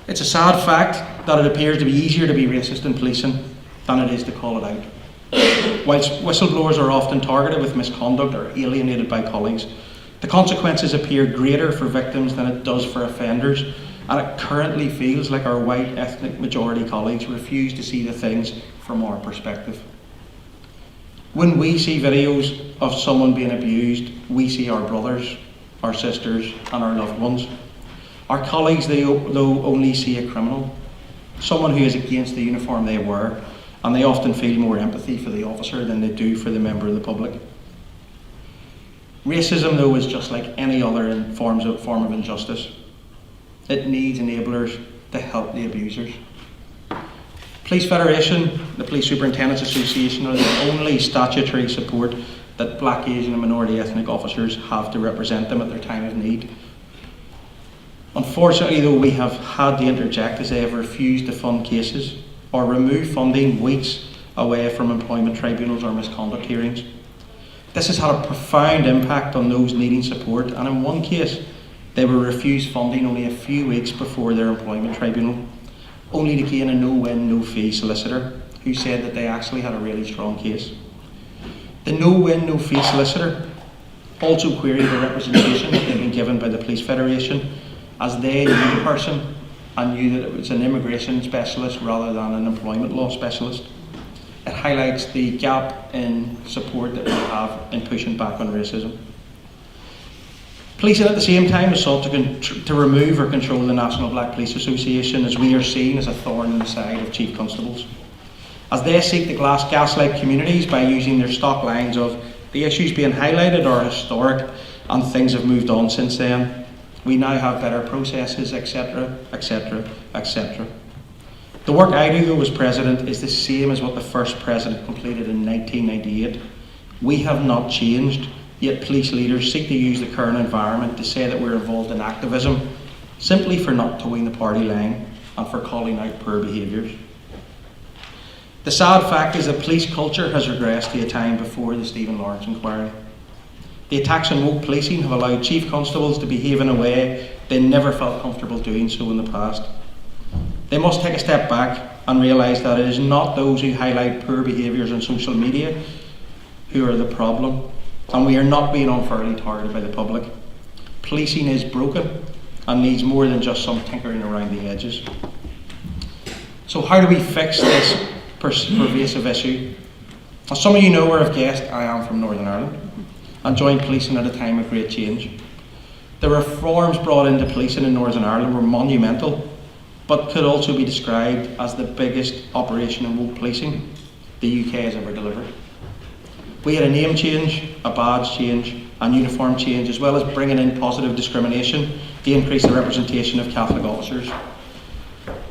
It's a sad fact that it appears to be easier to be racist in policing than it is to call it out. Whilst whistleblowers are often targeted with misconduct or alienated by colleagues, the consequences appear greater for victims than it does for offenders, and it currently feels like our white ethnic majority colleagues refuse to see the things from our perspective. When we see videos of someone being abused, we see our brothers, our sisters, and our loved ones. Our colleagues, though, only see a criminal, someone who is against the uniform they wear, and they often feel more empathy for the officer than they do for the member of the public. Racism, though, is just like any other form of injustice. It needs enablers to help the abusers. Police Federation, the Police Superintendents Association, are the only statutory support that Black, Asian and minority ethnic officers have to represent them at their time of need. Unfortunately, though, we have had to interject as they have refused to fund cases or remove funding weeks away from employment tribunals or misconduct hearings. This has had a profound impact on those needing support, and in one case, they were refused funding only a few weeks before their employment tribunal, only to gain a no-win, no-fee solicitor who said that they actually had a really strong case. The no-win, no-fee solicitor also queried the representation that they'd been given by the Police Federation, as they knew the person and knew that it was an immigration specialist rather than an employment law specialist. It highlights the gap in support that we have in pushing back on racism. Policing at the same time has sought to remove or control the National Black Police Association, as we are seen as a thorn in the side of chief constables. As they seek to gaslight communities by using their stock lines of the issues being highlighted are historic and things have moved on since then. We now have better processes, etc., etc., etc. The work I do, though, as president is the same as what the first president completed in 1998. We have not changed, yet police leaders seek to use the current environment to say that we're involved in activism, simply for not towing the party line and for calling out poor behaviours. The sad fact is that police culture has regressed to a time before the Stephen Lawrence inquiry. The attacks on woke policing have allowed chief constables to behave in a way they never felt comfortable doing so in the past. They must take a step back and realise that it is not those who highlight poor behaviours on social media who are the problem, and we are not being unfairly targeted by the public. Policing is broken and needs more than just some tinkering around the edges. So how do we fix this pervasive issue? As some of you know or have guessed, I am from Northern Ireland and joined policing at a time of great change. The reforms brought into policing in Northern Ireland were monumental, but could also be described as the biggest operation in woke policing the UK has ever delivered. We had a name change, a badge change, and uniform change, as well as bringing in positive discrimination to increase the representation of Catholic officers.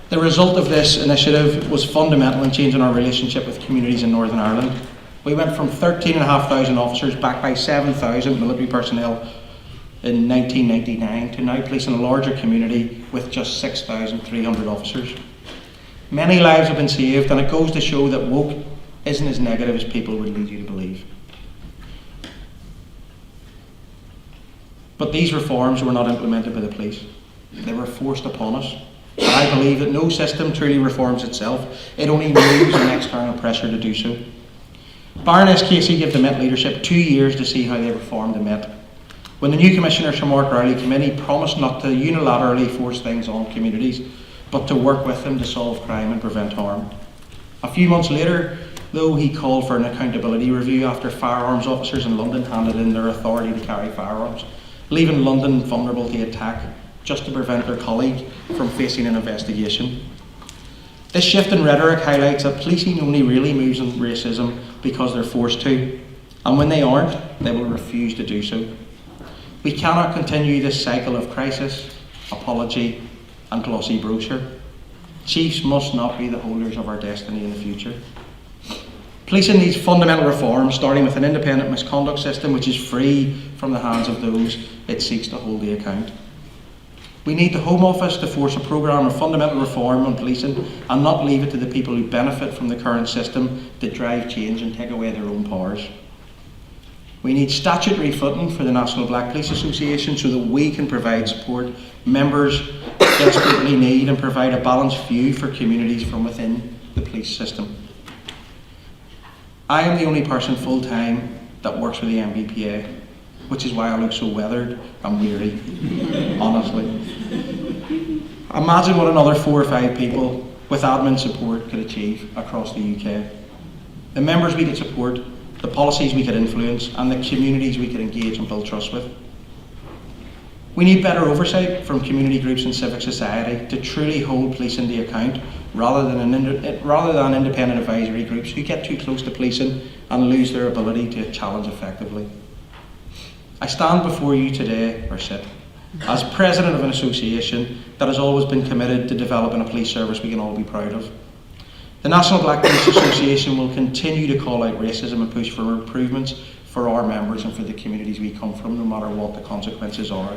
The result of this initiative was fundamental in changing our relationship with communities in Northern Ireland. We went from 13,500 officers backed by 7,000 military personnel in 1999 to now policing a larger community with just 6,300 officers. Many lives have been saved, and it goes to show that woke isn't as negative as people would lead you to believe. But these reforms were not implemented by the police. They were forced upon us. And I believe that no system truly reforms itself. It only removes an external pressure to do so. Baroness Casey gave the Met leadership 2 years to see how they reformed the Met. When the new Commissioner Sir Mark Rowley came in, he promised not to unilaterally force things on communities, but to work with them to solve crime and prevent harm. A few months later, though, he called for an accountability review after firearms officers in London handed in their authority to carry firearms, leaving London vulnerable to attack just to prevent their colleague from facing an investigation. This shift in rhetoric highlights that policing only really moves on racism because they're forced to, and when they aren't, they will refuse to do so. We cannot continue this cycle of crisis, apology, and glossy brochure. Chiefs must not be the holders of our destiny in the future. Policing needs fundamental reform, starting with an independent misconduct system which is free from the hands of those it seeks to hold the account. We need the Home Office to force a programme of fundamental reform on policing and not leave it to the people who benefit from the current system to drive change and take away their own powers. We need statutory footing for the National Black Police Association so that we can provide support members desperately need and provide a balanced view for communities from within the police system. I am the only person full-time that works with the NBPA, which is why I look so weathered and weary, honestly. Imagine what another 4 or 5 people with admin support could achieve across the UK. The members we could support, the policies we could influence, and the communities we could engage and build trust with. We need better oversight from community groups and civic society to truly hold policing to account rather than independent advisory groups who get too close to policing and lose their ability to challenge effectively. I stand before you today, or sit, as president of an association that has always been committed to developing a police service we can all be proud of. The National Black Police Association will continue to call out racism and push for improvements for our members and for the communities we come from, no matter what the consequences are.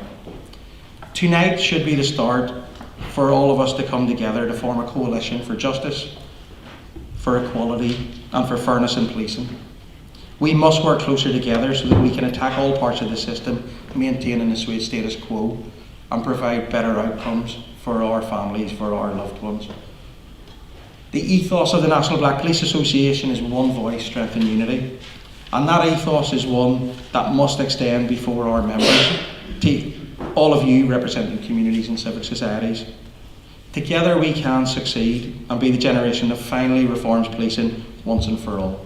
Tonight should be the start for all of us to come together to form a coalition for justice, for equality, and for fairness in policing. We must work closer together so that we can attack all parts of the system, maintaining the status quo, and provide better outcomes for our families, for our loved ones. The ethos of the National Black Police Association is one voice, strength and unity. And that ethos is one that must extend before our members, to all of you representing communities and civic societies. Together we can succeed and be the generation that finally reforms policing once and for all.